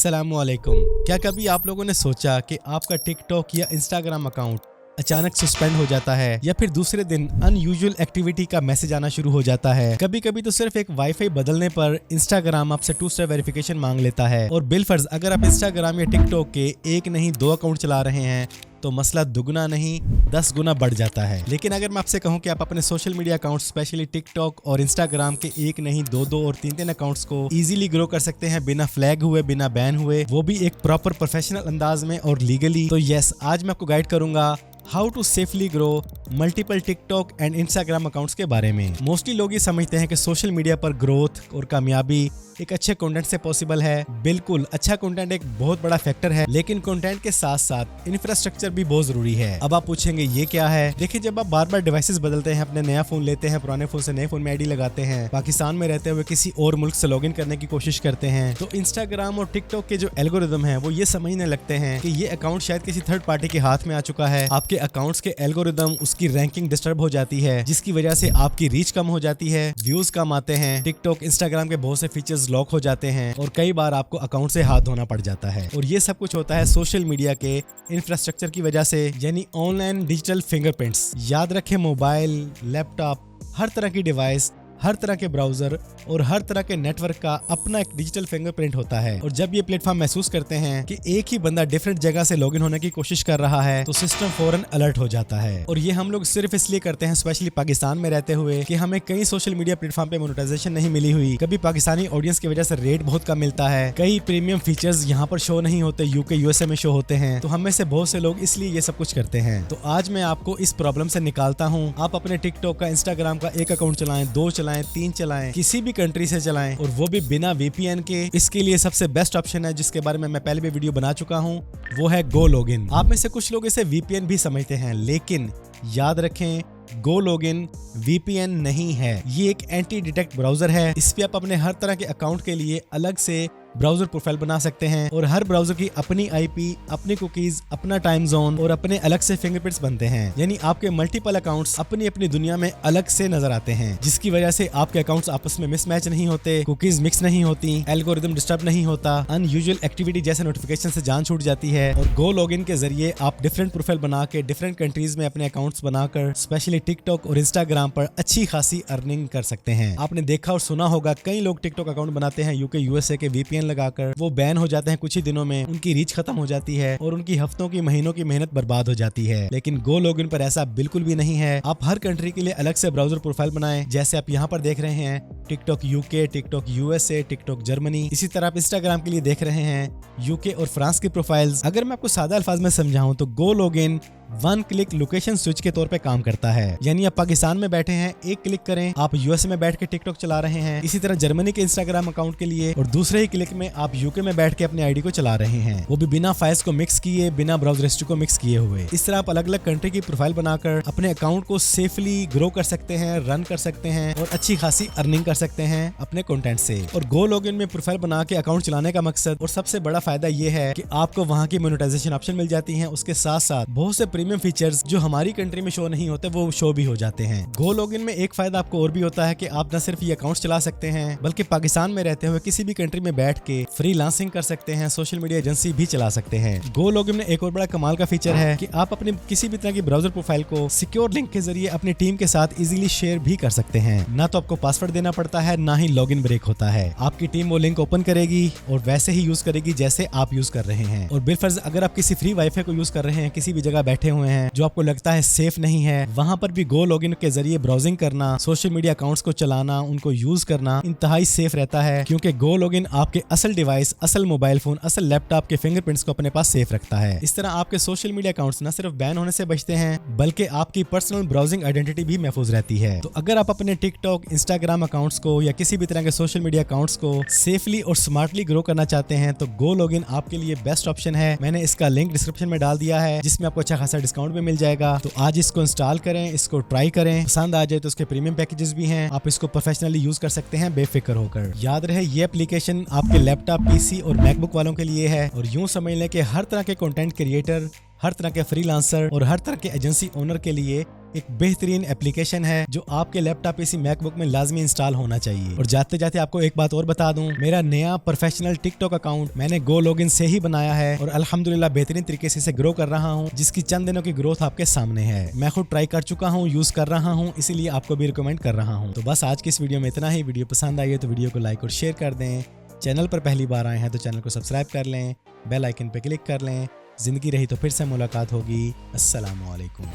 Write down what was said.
अस्सलामुअलैकुम। क्या कभी आप लोगों ने सोचा कि आपका टिकटॉक या इंस्टाग्राम अकाउंट अचानक सस्पेंड हो जाता है या फिर दूसरे दिन अनयूजुअल एक्टिविटी का मैसेज आना शुरू हो जाता है। कभी कभी तो सिर्फ एक वाईफाई बदलने पर इंस्टाग्राम आपसे 2 स्टेप वेरिफिकेशन मांग लेता है। और बिलफर्ज अगर आप इंस्टाग्राम या टिकटॉक के एक नहीं 2 अकाउंट चला रहे हैं तो मसला दुगना नहीं 10 गुना बढ़ जाता है। लेकिन अगर मैं आपसे कहूं कि आप अपने social media account specially TikTok और इंस्टाग्राम के एक नहीं 2 और 3 अकाउंट्स को इजीली ग्रो कर सकते हैं बिना फ्लैग हुए, बिना बैन हुए, वो भी एक प्रॉपर प्रोफेशनल अंदाज में और लीगली, तो यस, आज मैं आपको गाइड करूंगा how to safely grow multiple TikTok and Instagram accounts के बारे में। मोस्टली लोग ये समझते हैं कि सोशल मीडिया पर ग्रोथ और कामयाबी एक अच्छे कंटेंट से पॉसिबल है। बिल्कुल, अच्छा कंटेंट एक बहुत बड़ा फैक्टर है, लेकिन कंटेंट के साथ साथ इंफ्रास्ट्रक्चर भी बहुत जरूरी है। अब आप पूछेंगे ये क्या है? देखिए, जब आप बार बार डिवाइसेस बदलते हैं, अपने नया फोन लेते हैं, पुराने फोन से नए फोन में आईडी लगाते हैं, पाकिस्तान में रहते हुए किसी और मुल्क से लॉगिन करने की कोशिश करते हैं, तो इंस्टाग्राम और टिकटॉक के जो एल्गोरिदम है वो ये समझने लगते हैं कि ये अकाउंट शायद किसी थर्ड पार्टी के हाथ में आ चुका है। आपके अकाउंट्स के एल्गोरिदम, उसकी रैंकिंग डिस्टर्ब हो जाती है, जिसकी वजह से आपकी रीच कम हो जाती है, व्यूज कम आते हैं, टिकटॉक इंस्टाग्राम के बहुत से फीचर्स लॉक हो जाते हैं और कई बार आपको अकाउंट से हाथ धोना पड़ जाता है। और ये सब कुछ होता है सोशल मीडिया के इंफ्रास्ट्रक्चर की वजह से, यानी ऑनलाइन डिजिटल फिंगरप्रिंट्स। याद रखें, मोबाइल, लैपटॉप, हर तरह की डिवाइस, हर तरह के ब्राउजर और हर तरह के नेटवर्क का अपना एक डिजिटल फिंगरप्रिंट होता है। और जब ये प्लेटफॉर्म महसूस करते हैं कि एक ही बंदा डिफरेंट जगह से लॉगिन होने की कोशिश कर रहा है, तो सिस्टम फौरन अलर्ट हो जाता है। और ये हम लोग सिर्फ इसलिए करते हैं, स्पेशली पाकिस्तान में रहते हुए, कि हमें कई सोशल मीडिया प्लेटफॉर्म पे मोनेटाइजेशन नहीं मिली हुई, कभी पाकिस्तानी ऑडियंस की वजह से रेट बहुत कम मिलता है, कई प्रीमियम फीचर्स यहाँ पर शो नहीं होते, यूके यूएसए में शो होते हैं, तो हम में से बहुत से लोग इसलिए ये सब कुछ करते हैं। तो आज मैं आपको इस प्रॉब्लम से निकालता हूँ। आप अपने टिकटॉक का, इंस्टाग्राम का एक अकाउंट चलाएं, 2 चलाएं, 3 चलाएं, किसी भी कंट्री से चलाएं, और वो भी बिना वीपीएन के। इसके लिए सबसे बेस्ट ऑप्शन है, जिसके बारे में मैं पहले भी वीडियो बना चुका हूं, वो है गो लॉगिन। आप में से कुछ लोग इसे वीपीएन भी समझते हैं, लेकिन याद रखें, गो लॉगिन वीपीएन नहीं है। ये एक एंटी डिटेक्ट ब्राउजर है। इस पे आप अपने हर तरह के अकाउंट के लिए अलग से ब्राउजर प्रोफाइल बना सकते हैं और हर ब्राउजर की अपनी आईपी, अपनी कुकीज, अपना टाइम जोन और अपने अलग से फिंगरप्रिंट्स बनते हैं। यानी आपके मल्टीपल अकाउंट्स अपनी अपनी दुनिया में अलग से नजर आते हैं, जिसकी वजह से आपके अकाउंट्स आपस में मिसमैच नहीं होते, कुकीज मिक्स नहीं होती, एल्गोरिदम डिस्टर्ब नहीं होता, अनयूजुअल एक्टिविटी जैसे नोटिफिकेशन से जान छूट जाती है। और गो लॉगिन के जरिए आप डिफरेंट प्रोफाइल बना के डिफरेंट कंट्रीज में अपने अकाउंट्स बनाकर स्पेशली टिकटॉक और इंस्टाग्राम पर अच्छी खासी अर्निंग कर सकते हैं। आपने देखा और सुना होगा, कई लोग टिकटॉक अकाउंट बनाते हैं यूके यूएसए के वीपीएन लगाकर, वो बैन हो जाते हैं कुछ ही दिनों में, उनकी रीच खत्म हो जाती है और उनकी हफ्तों की, महीनों की मेहनत बर्बाद हो जाती है। लेकिन गो लॉगिन पर ऐसा बिल्कुल भी नहीं है। आप हर कंट्री के लिए अलग से ब्राउजर प्रोफाइल बनाएं, जैसे आप यहाँ पर देख रहे हैं, TikTok UK, TikTok USA, TikTok Germany. इसी तरह आप इंस्टाग्राम के लिए देख रहे हैं यूके और फ्रांस की प्रोफाइल्स। अगर मैं आपको सादा अल्फाज में समझाऊं तो गो लॉगिन 1 क्लिक लोकेशन स्विच के तौर पे काम करता है। यानी आप पाकिस्तान में बैठे हैं, एक क्लिक करें, आप यूएसए में बैठ के टिकटॉक चला रहे हैं। इसी तरह जर्मनी के इंस्टाग्राम अकाउंट के लिए, और दूसरे ही क्लिक में आप यूके में बैठ के अपनी आईडी को चला रहे हैं, वो भी बिना फाइल्स को मिक्स किए, बिना ब्राउजर हिस्ट्री को मिक्स किए हुए। इस तरह आप अलग अलग कंट्री की प्रोफाइल बनाकर अपने अकाउंट को सेफली ग्रो कर सकते हैं, रन कर सकते हैं और अच्छी खासी अर्निंग कर सकते हैं अपने कंटेंट से। और गो लॉगिन में प्रोफाइल बना के अकाउंट चलाने का मकसद और सबसे बड़ा फायदा ये है कि आपको वहां की मोनेटाइजेशन ऑप्शन मिल जाती है। उसके साथ साथ बहुत से प्रीमियम फीचर्स जो हमारी कंट्री में शो नहीं होते, वो शो भी हो जाते हैं। गो लॉगिन में एक फायदा आपको और भी होता है कि आप न सिर्फ ये अकाउंट चला सकते हैं, बल्कि पाकिस्तान में रहते हुए किसी भी कंट्री में बैठ के फ्रीलांसिंग कर सकते हैं, सोशल मीडिया एजेंसी भी चला सकते हैं। गो लॉगिन में एक और बड़ा कमाल का फीचर है कि आप अपनी किसी भी तरह की ब्राउजर प्रोफाइल को सिक्योर लिंक के जरिए अपनी टीम के साथ इजीली शेयर भी कर सकते हैं। ना तो आपको पासवर्ड देना पड़ता है, ना ही लॉगिन ब्रेक होता है। आपकी टीम वो लिंक ओपन करेगी और वैसे ही यूज करेगी जैसे आप यूज कर रहे हैं। और बिलफर्ज अगर आप किसी फ्री वाईफाई को यूज कर रहे हैं, किसी भी जगह बैठे हुए हैं जो आपको लगता है सेफ नहीं है, वहां पर भी गो लॉगिन के जरिए ब्राउजिंग करना, सोशल मीडिया अकाउंट्स को चलाना, उनको यूज करना इंतहाई सेफ रहता है, क्योंकि गो लॉगिन आपके असल डिवाइस, असल मोबाइल फोन, असल लैपटॉप के फिंगरप्रिंट्स को अपने पास सेफ रखता है। इस तरह आपके सोशल मीडिया अकाउंट्स न सिर्फ बैन होने से बचते हैं, बल्कि आपकी पर्सनल ब्राउजिंग आइडेंटिटी भी महफूज रहती है। तो अगर आप अपने टिकटॉक, इंस्टाग्राम अकाउंट्स को या किसी भी तरह के सोशल मीडिया अकाउंट्स को सेफली और स्मार्टली ग्रो करना चाहते हैं, तो गो लॉगिन आपके लिए बेस्ट ऑप्शन है। मैंने इसका लिंक डिस्क्रिप्शन में डाल दिया है, जिसमें आपको अच्छा खासा डिस्काउंट भी मिल जाएगा। तो आज इसको इंस्टॉल करें, इसको ट्राई करें, पसंद आ जाए तो उसके प्रीमियम पैकेजेस भी हैं, आप इसको प्रोफेशनली यूज कर सकते हैं बेफिक्र होकर। याद रहे, ये एप्लीकेशन आपके लैपटॉप, पीसी और मैकबुक वालों के लिए है। और यूं समझ लें कि हर तरह के कंटेंट क्रिएटर, हर तरह के फ्रीलांसर और हर तरह के एजेंसी ओनर के लिए एक बेहतरीन एप्लीकेशन है जो आपके लैपटॉप पीसी मैकबुक में लाजमी इंस्टॉल होना चाहिए। और जाते जाते आपको एक बात और बता दूं, मेरा नया प्रोफेशनल टिकटॉक अकाउंट मैंने गो लॉगिन से ही बनाया है और अल्हम्दुलिल्लाह बेहतरीन तरीके से इसे ग्रो कर रहा हूं, जिसकी चंद दिनों की ग्रोथ आपके सामने है। मैं खुद ट्राई कर चुका हूं, यूज कर रहा हूं, इसीलिए आपको भी रिकमेंड कर रहा हूं। तो बस आज की इस वीडियो में इतना ही। वीडियो पसंद आई है तो वीडियो को लाइक और शेयर कर दें। चैनल पर पहली बार आए हैं तो चैनल को सब्सक्राइब कर लें, बेल आइकन पे क्लिक कर लें। जिंदगी रही तो फिर से मुलाकात होगी। अस्सलामु अलैकुम।